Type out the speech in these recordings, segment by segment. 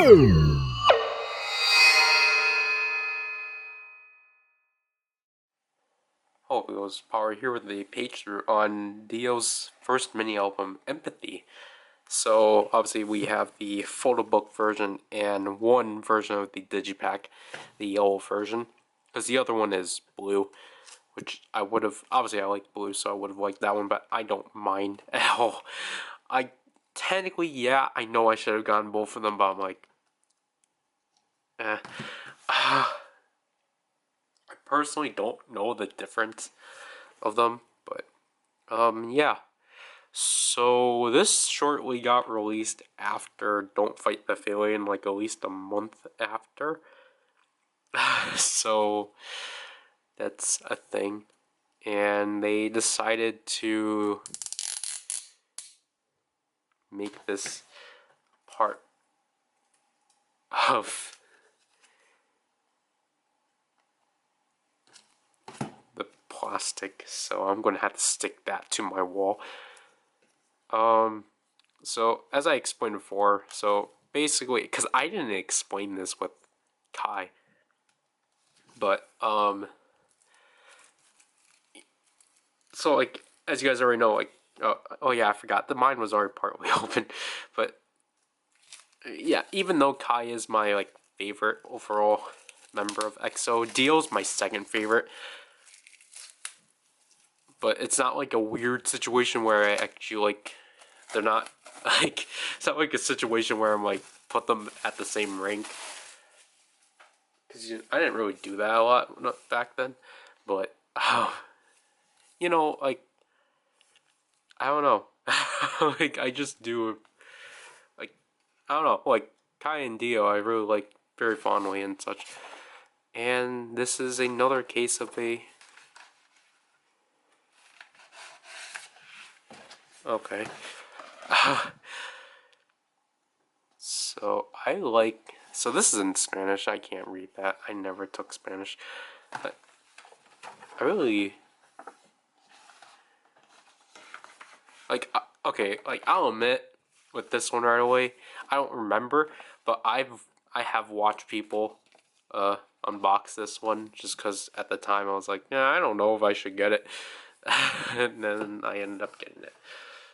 Oh, it was Power here with a page through on Dio's first mini album, Empathy. So obviously we have the Photobook version and one version of the Digipack, the yellow version, because the other one is blue, which I would have, obviously I like blue, so I would have liked that one, but I don't mind at all. I technically, yeah, I know I should have gotten both of them, but I'm like, eh. I personally don't know the difference of them, but yeah. So this shortly got released after Don't Fight the Failure, like at least a month after. So that's a thing. And they decided to make this part of the plastic. So I'm going to have to stick that to my wall. So as I explained before, so basically, because I didn't explain this with Kai, but so like as you guys already know, like oh yeah, I forgot the mine was already partly open, but yeah, even though Kai is my like favorite overall member of EXO, Dio's my second favorite. But it's not like a weird situation where I actually like they're not like it's not like a situation where I'm like put them at the same rank. Because I didn't really do that a lot back then, but like I don't know, like I just do, like I don't know, like Kai and Dio I really like very fondly and such, and this is another case of a okay. So this is in Spanish. I can't read that. I never took Spanish, but I really like. Okay, like I'll admit with this one right away, I don't remember, but I have watched people unbox this one just because at the time I was like, yeah, I don't know if I should get it, and then I ended up getting it.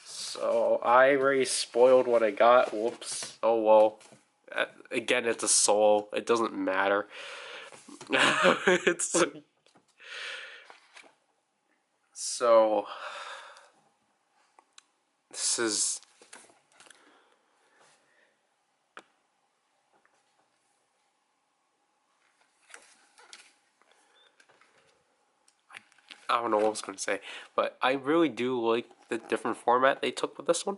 So I already spoiled what I got. Whoops. Oh well. Again, it's a soul. It doesn't matter. It's like, so. This is. I don't know what I was going to say, but I really do like the different format they took with this one.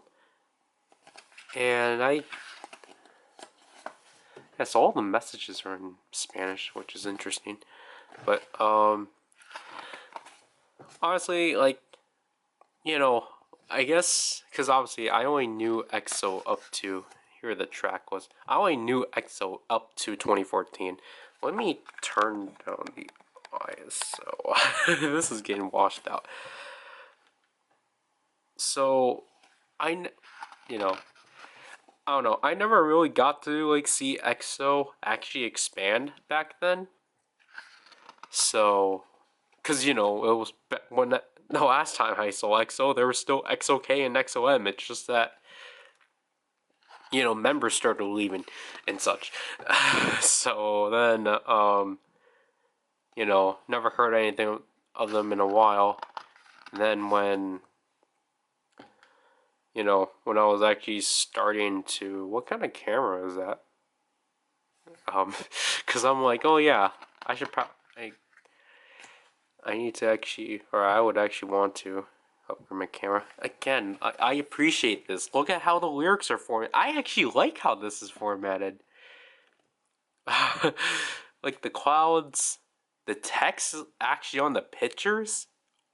And yes, all the messages are in Spanish, which is interesting. But honestly, like I guess because obviously I only knew EXO up to here. The track was I only knew EXO up to 2014. Let me turn down the ISO. This is getting washed out. So I, you know, I don't know. I never really got to like see EXO actually expand back then. So, because it was when the last time I saw EXO, there was still EXO-K and EXO-M. It's just that members started leaving and such. So then, never heard anything of them in a while. And then when I was actually starting to, what kind of camera is that? Because I'm like, oh yeah, I should I need to actually, or I would actually want to upgrade my camera. Again, I appreciate this. Look at how the lyrics are formatted. I actually like how this is formatted. Like the clouds, the text is actually on the pictures.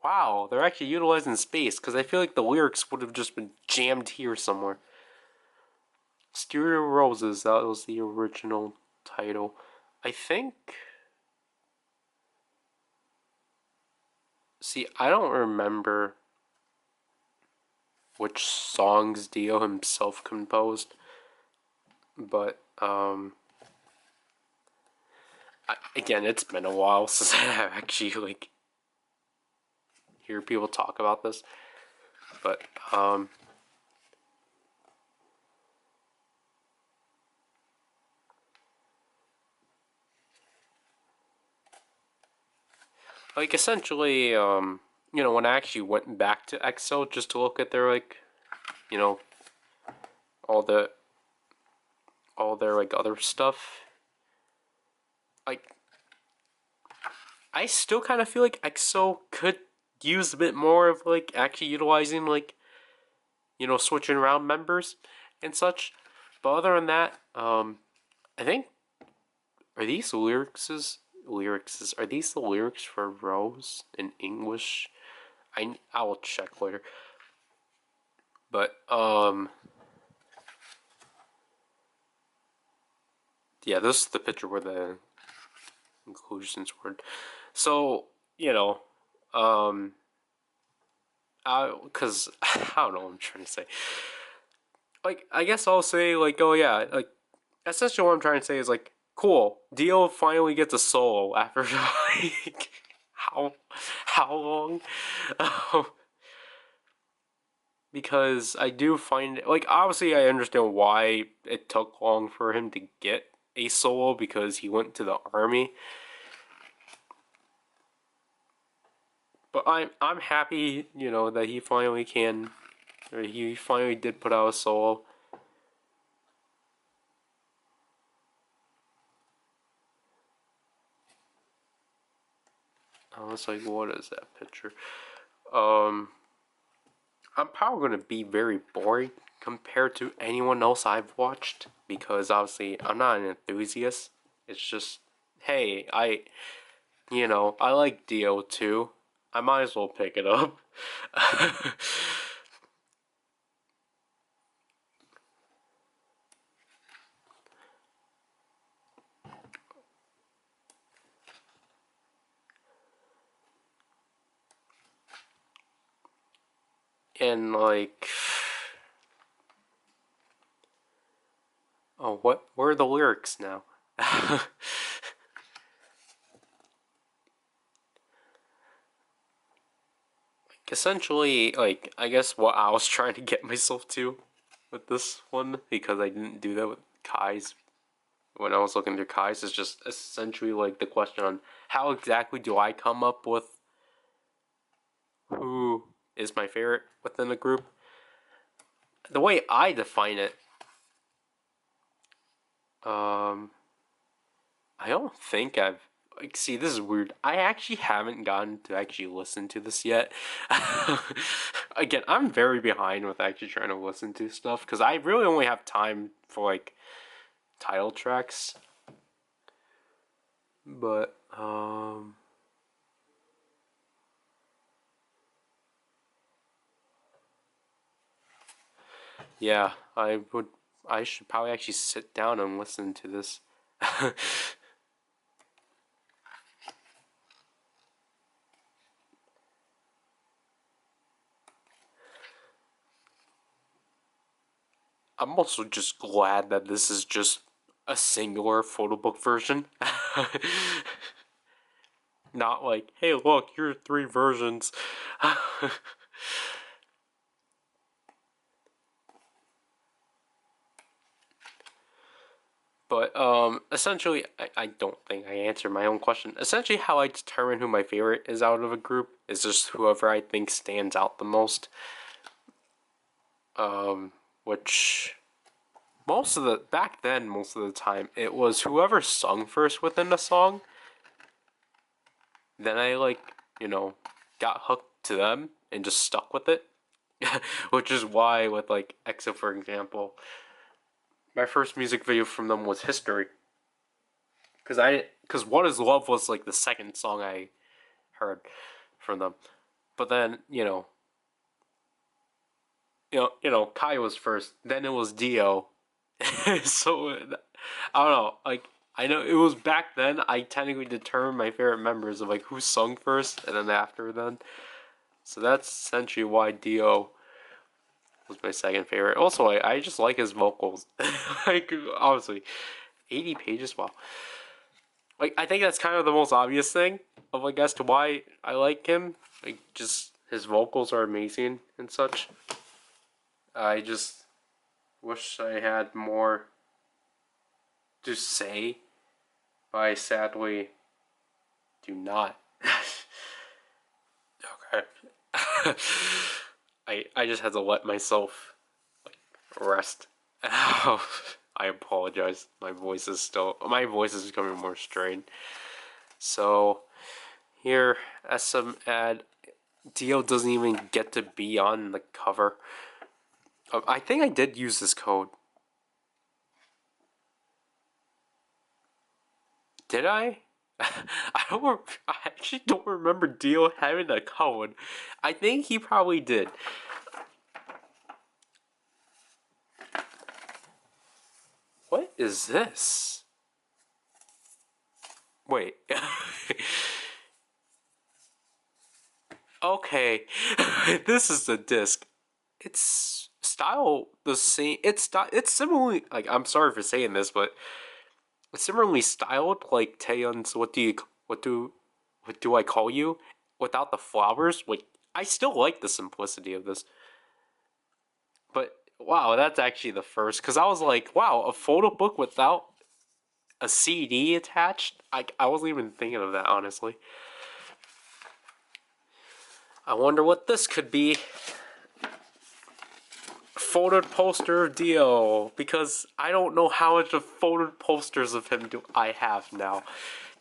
Wow, they're actually utilizing space because I feel like the lyrics would have just been jammed here somewhere. Stereo Roses, that was the original title. I think. See, I don't remember which songs Dio himself composed. But again, it's been a while since I've actually like hear people talk about this. But like essentially, when I actually went back to Excel just to look at their like, you know, all the all their like other stuff, like I still kind of feel like Excel could use a bit more of like actually utilizing like, switching around members and such. But other than that, I think are these lyrics are these the lyrics for Rose in English? I will check later. But yeah, this is the picture where the inclusions were. So, because I don't know what I'm trying to say. Like, I guess I'll say like, oh yeah, like essentially what I'm trying to say is like, cool, Dio finally gets a solo after like how long? Because I do find like obviously I understand why it took long for him to get a solo because he went to the army. But I'm happy, that he finally can, or he finally did put out a solo. I was like, what is that picture? I'm probably gonna be very boring compared to anyone else I've watched because obviously I'm not an enthusiast. It's just, hey, I like Dio too. I might as well pick it up. And like, oh, where are the lyrics now? Essentially, like, I guess what I was trying to get myself to with this one, because I didn't do that with Kai's when I was looking through Kai's, is just essentially like the question on how exactly do I come up with who is my favorite within the group. The way I define it, um, I don't think I've like see this is weird. I actually haven't gotten to actually listen to this yet. Again, I'm very behind with actually trying to listen to stuff because I really only have time for like title tracks. But yeah, I should probably actually sit down and listen to this. I'm also just glad that this is just a singular photobook version. Not like, hey, look, here are 3 versions. But essentially, I don't think I answered my own question. Essentially, how I determine who my favorite is out of a group is just whoever I think stands out the most. Which most of the back then, most of the time, it was whoever sung first within the song. Then I like, got hooked to them and just stuck with it. Which is why with like EXO, for example, my first music video from them was History. Because What Is Love was like the second song I heard from them. But then, Kai was first, then it was Dio. So I don't know, like I know it was back then I technically determined my favorite members of like who sung first and then after then. So that's essentially why Dio was my second favorite. Also, I just like his vocals. Like, obviously, 80 pages. Wow. Like, I think that's kind of the most obvious thing of, like, as to why I like him. Like, just his vocals are amazing and such. I just wish I had more to say, but I sadly do not. Okay. I just had to let myself, like, rest. I apologize. My voice is becoming more strained. So here, as some ad, Dio doesn't even get to be on the cover. I think I did use this code. Did I? I actually don't remember Dio having a code. I think he probably did. What is this? Wait. Okay. This is the disc. It's style the same. It's similarly, like, I'm sorry for saying this, but it's similarly styled like Taeyeon's what do I call you? Without the flowers. Like, I still like the simplicity of this. But wow, that's actually the first, because I was like, wow, a photo book without a CD attached? I wasn't even thinking of that, honestly. I wonder what this could be. Photoed poster of Dio, because I don't know how much of photoed posters of him do I have now.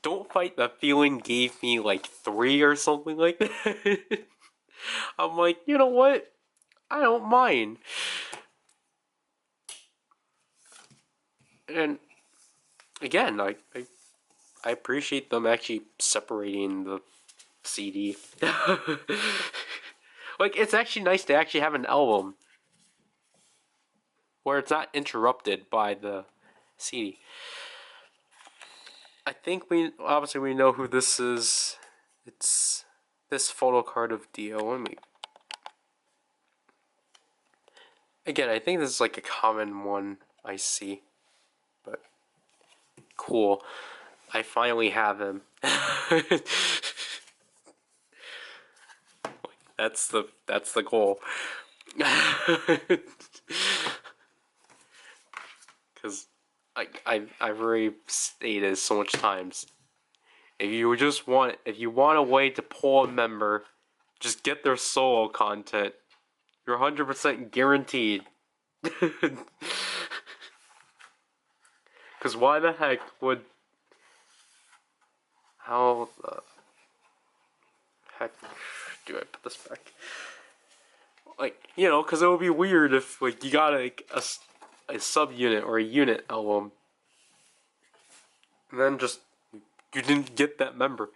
Don't Fight the Feeling gave me like 3 or something like that. I'm like, you know what? I don't mind. And again, I appreciate them actually separating the CD. Like, it's actually nice to actually have an album where it's not interrupted by the CD. I think we know who this is. It's this photo card of Dio. Let me. Again, I think this is like a common one I see, but cool. I finally have him. That's the goal. Because I've already stated so much times. If you want a way to pull a member, just get their solo content. You're 100% guaranteed. Because why the heck would... How the heck do I put this back? Like, you know, because it would be weird if, like, you got a subunit or a unit album, and then just you didn't get that member.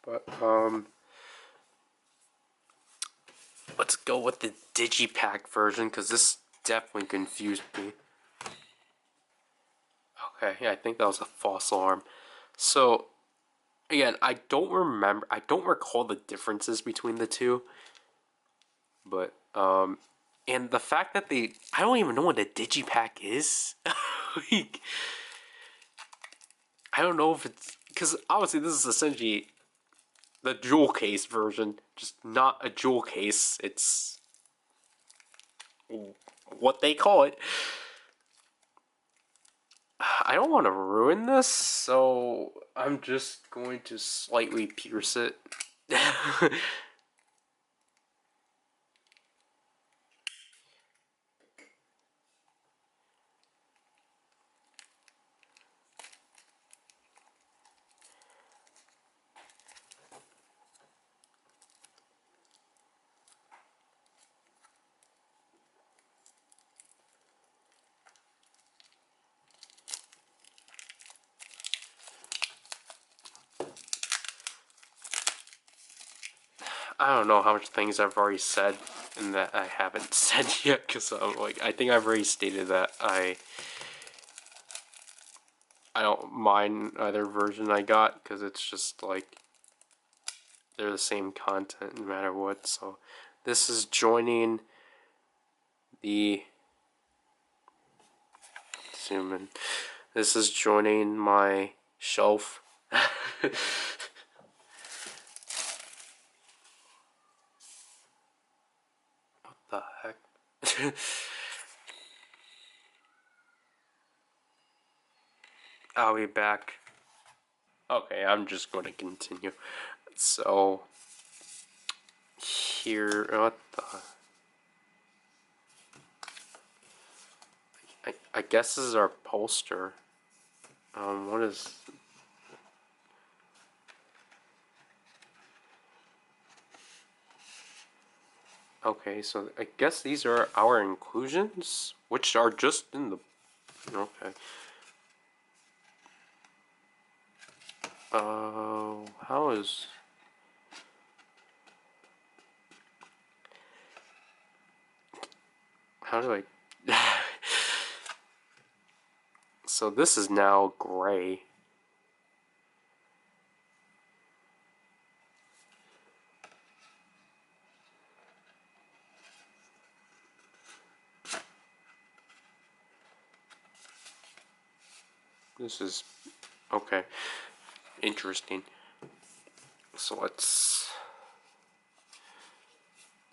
But let's go with the Digipack version, because this definitely confused me. Okay, yeah, I think that was a false alarm. So, again, I don't recall the differences between the two. But, and the fact that I don't even know what a Digipack is. Like, I don't know if it's, because obviously this is essentially the jewel case version, just not a jewel case. It's what they call it. I don't want to ruin this, so I'm just going to slightly pierce it. I don't know how much things I've already said and that I haven't said yet, because I'm like, I think I've already stated that I don't mind either version I got, because it's just like, they're the same content no matter what. So this is joining the zoom in. This is joining my shelf. What the heck? I'll be back. Okay, I'm just going to continue. So here, what the? I guess this is our poster. What is? Okay, so I guess these are our inclusions, which are just in the. Okay. How is? How do I? So this is now gray. This is okay. Interesting. So let's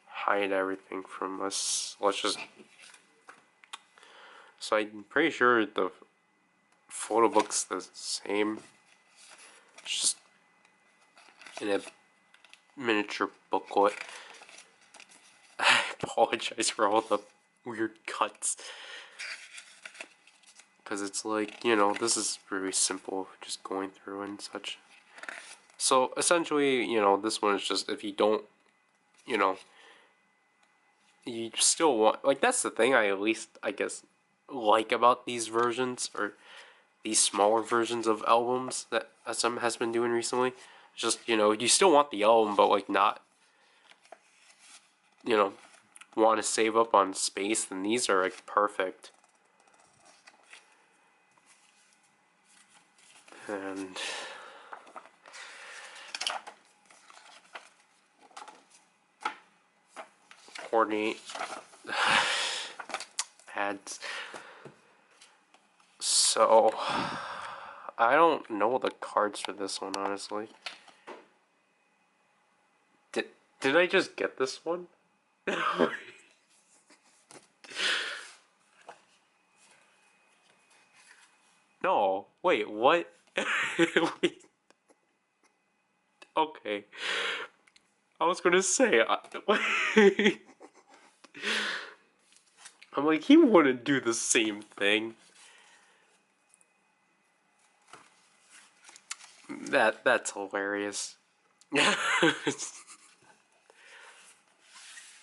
hide everything from us. Let's just. So I'm pretty sure the Photobook's the same. It's just in a miniature booklet. I apologize for all the weird cuts. Because it's like, you know, this is very simple, just going through and such. So essentially, you know, this one is just if you don't, you know, you still want, like, that's the thing I at least, I guess, like about these versions, or these smaller versions of albums that SM has been doing recently. Just, you know, you still want the album, but, like, not, you know, want to save up on space, then these are, like, perfect. And coordinate ads. So I don't know the cards for this one, honestly. Did I just get this one? No. Wait, what? Wait. Okay. I was gonna say, I'm like, he wouldn't do the same thing. That's hilarious.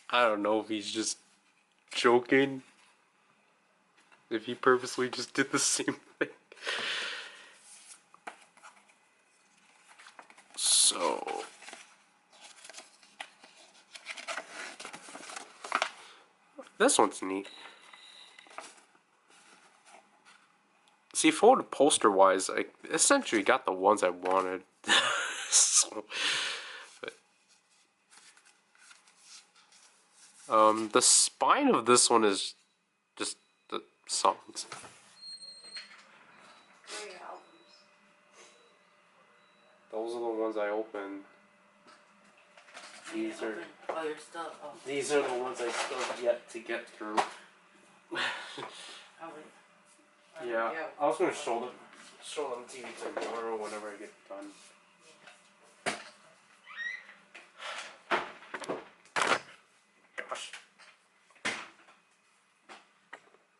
I don't know if he's just joking. If he purposely just did the same thing. So this one's neat. See, for the poster wise, I essentially got the ones I wanted. So, but, the spine of this one is just the songs. Those are the ones I opened. These are. Oh, your stuff. Oh. These are the ones I still have yet to get through. Yeah, I was gonna show them TV tomorrow whenever I get done. Gosh.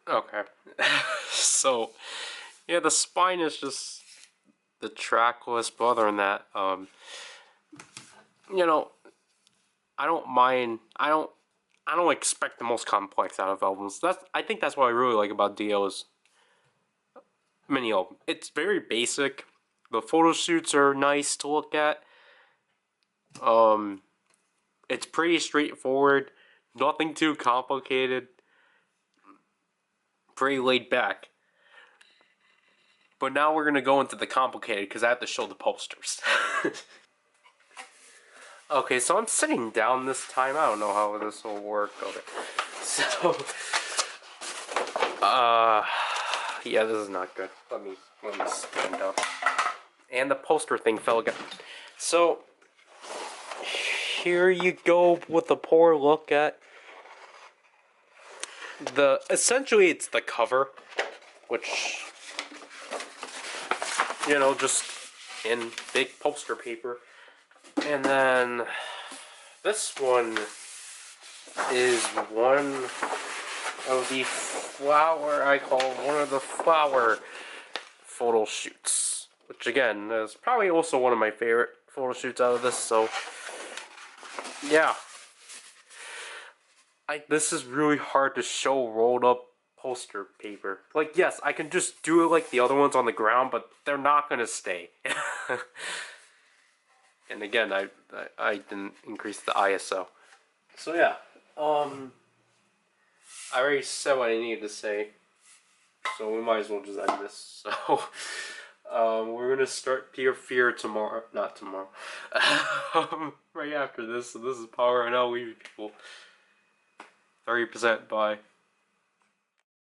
Okay. So, yeah, the spine is just the track list, but other than that, you know, I don't mind. I don't expect the most complex out of albums. I think that's what I really like about Dio's mini album. It's very basic. The photo shoots are nice to look at. It's pretty straightforward. Nothing too complicated. Pretty laid back. But now we're gonna go into the complicated because I have to show the posters. Okay, so I'm sitting down this time. I don't know how this will work. Okay, so yeah, this is not good. Let me stand up. And the poster thing fell again. So here you go with a poor look at the. Essentially, it's the cover, which just in big poster paper, and then this one is one of the flower. I call one of the flower photo shoots, which again is probably also one of my favorite photo shoots out of this. So yeah, this is really hard to show rolled up poster paper. Like, yes, I can just do it like the other ones on the ground, but they're not gonna stay. And again, I didn't increase the ISO. So yeah, I already said what I needed to say, so we might as well just end this. So we're gonna start Peer Fear tomorrow, not tomorrow. Right after this. So this is Power, and I'll leave you people. 30% bye.